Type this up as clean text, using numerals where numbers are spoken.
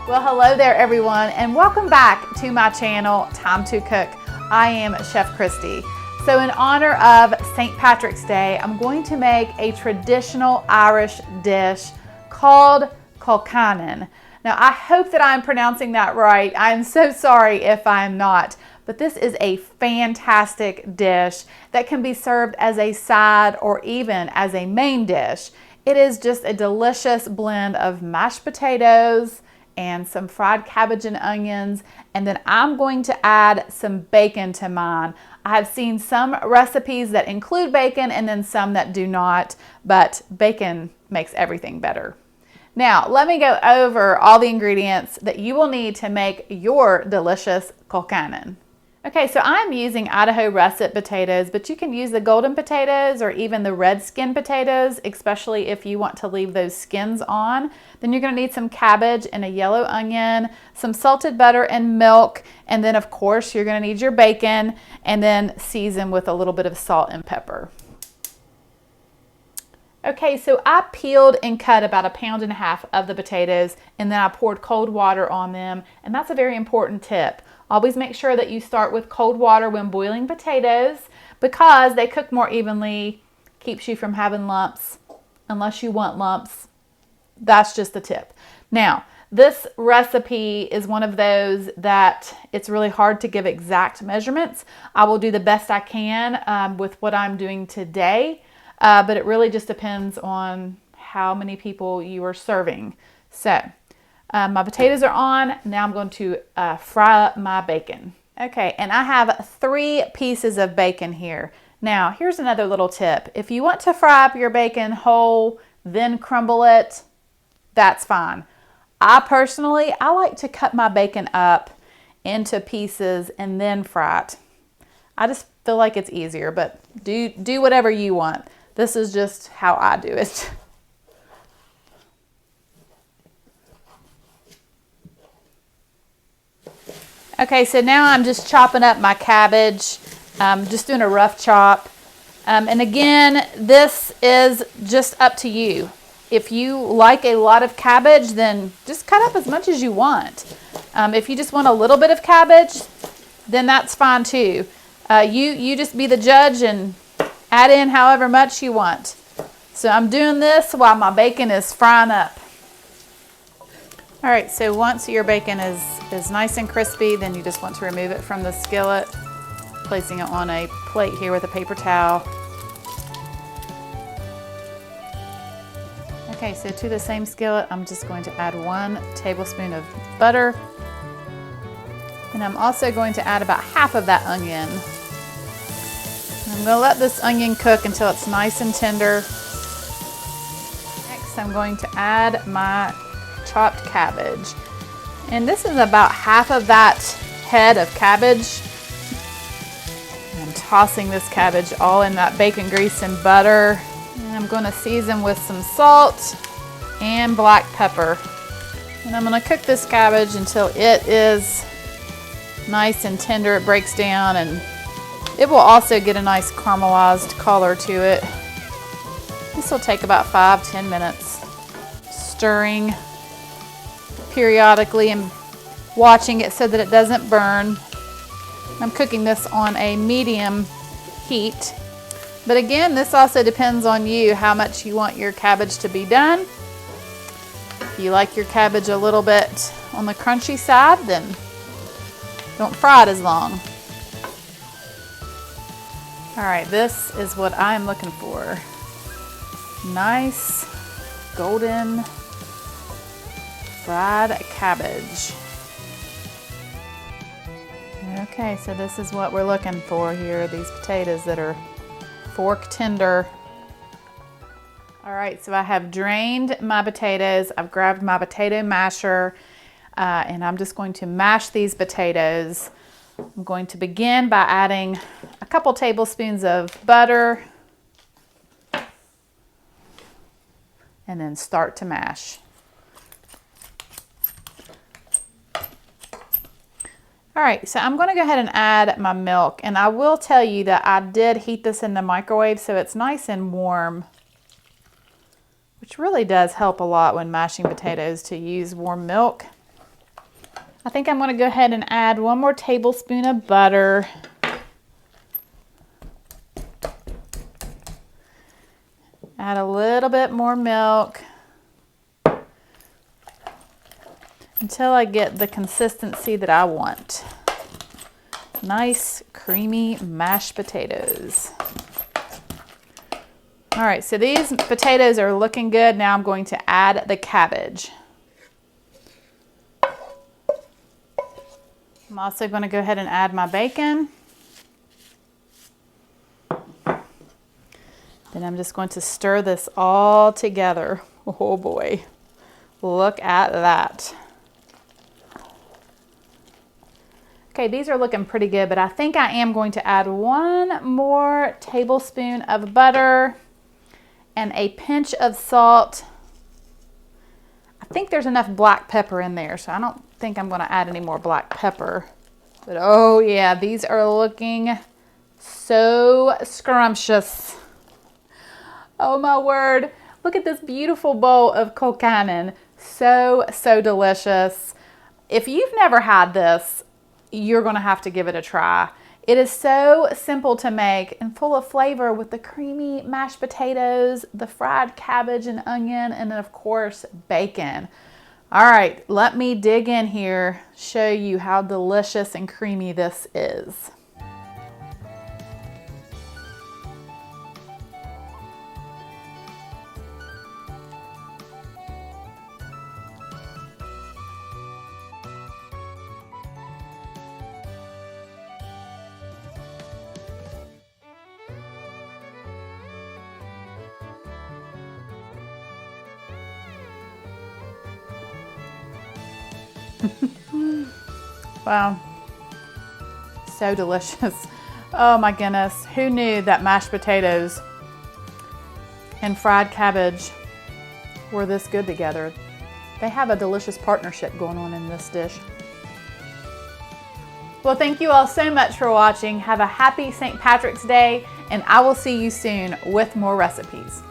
Well, hello there everyone, and welcome back to my channel, Time to Cook. I am Chef Christy. So in honor of St. Patrick's Day, I'm going to make a traditional Irish dish called Colcannon. Now, I hope that I'm pronouncing that right. I'm so sorry if I'm not, but this is a fantastic dish that can be served as a side or even as a main dish. It is just a delicious blend of mashed potatoes and some fried cabbage and onions, and then I'm going to add some bacon to mine. I have seen some recipes that include bacon and then some that do not, but bacon makes everything better. Now, let me go over all the ingredients that you will need to make your delicious Colcannon. Okay, so I'm using Idaho russet potatoes, but you can use the golden potatoes or even the red skin potatoes, especially if you want to leave those skins on. Then you're going to need some cabbage and a yellow onion, some salted butter and milk, and then of course you're going to need your bacon, and then season with a little bit of salt and pepper. Okay, so I peeled and cut about 1.5 pounds of the potatoes, and then I poured cold water on them, and that's a very important tip. Always make sure that you start with cold water when boiling potatoes because they cook more evenly, keeps you from having lumps, unless you want lumps. That's just the tip. Now, this recipe is one of those that it's really hard to give exact measurements. I will do the best I can with what I'm doing today, but it really just depends on how many people you are serving. So, my potatoes are on. Now I'm going to fry up my bacon. Okay, and I have 3 pieces of bacon here. Now, here's another little tip. If you want to fry up your bacon whole, then crumble it, that's fine. I like to cut my bacon up into pieces and then fry it. I just feel like it's easier, but do whatever you want. This is just how I do it. Okay, so now I'm just chopping up my cabbage, just doing a rough chop. And again, this is just up to you. If you like a lot of cabbage, then just cut up as much as you want. If you just want a little bit of cabbage, then that's fine too. You just be the judge and add in however much you want. So I'm doing this while my bacon is frying up. All right, so once your bacon is nice and crispy, then you just want to remove it from the skillet, placing it on a plate here with a paper towel. Okay, so to the same skillet, I'm just going to add 1 tablespoon of butter. And I'm also going to add about half of that onion. I'm going to let this onion cook until it's nice and tender. Next, I'm going to add my chopped cabbage, and this is about half of that head of cabbage. I'm tossing this cabbage all in that bacon grease and butter, and I'm going to season with some salt and black pepper, and I'm going to cook this cabbage until it is nice and tender. It breaks down, and it will also get a nice caramelized color to it. This will take about 5-10 minutes, stirring periodically and watching it so that it doesn't burn. I'm cooking this on a medium heat, but again, this also depends on you how much you want your cabbage to be done. If you like your cabbage a little bit on the crunchy side, then don't fry it as long. All right, this is what I'm looking for. Nice golden fried cabbage. Okay, so this is what we're looking for here, these potatoes that are fork tender. All right, so I have drained my potatoes. I've grabbed my potato masher, and I'm just going to mash these potatoes. I'm going to begin by adding a couple tablespoons of butter, and then start to mash. All right, so I'm going to go ahead and add my milk, and I will tell you that I did heat this in the microwave so it's nice and warm, which really does help a lot when mashing potatoes to use warm milk. I think I'm going to go ahead and add 1 more tablespoon of butter. Add a little bit more milk until I get the consistency that I want. Nice, creamy mashed potatoes. All right, so these potatoes are looking good. Now I'm going to add the cabbage. I'm also going to go ahead and add my bacon. Then I'm just going to stir this all together. Oh boy, look at that. Okay, these are looking pretty good, but I think I am going to add 1 more tablespoon of butter and a pinch of salt. I think there's enough black pepper in there, so I don't think I'm going to add any more black pepper. But oh yeah, these are looking so scrumptious. Oh my word. Look at this beautiful bowl of Colcannon. So delicious. If you've never had this, you're going to have to give it a try. It is so simple to make and full of flavor with the creamy mashed potatoes, the fried cabbage and onion, and then of course bacon. All right, let me dig in here, show you how delicious and creamy this is. Wow, so delicious. Oh my goodness, who knew that mashed potatoes and fried cabbage were this good together? They have a delicious partnership going on in this dish. Well, thank you all so much for watching. Have a happy St. Patrick's Day, and I will see you soon with more recipes.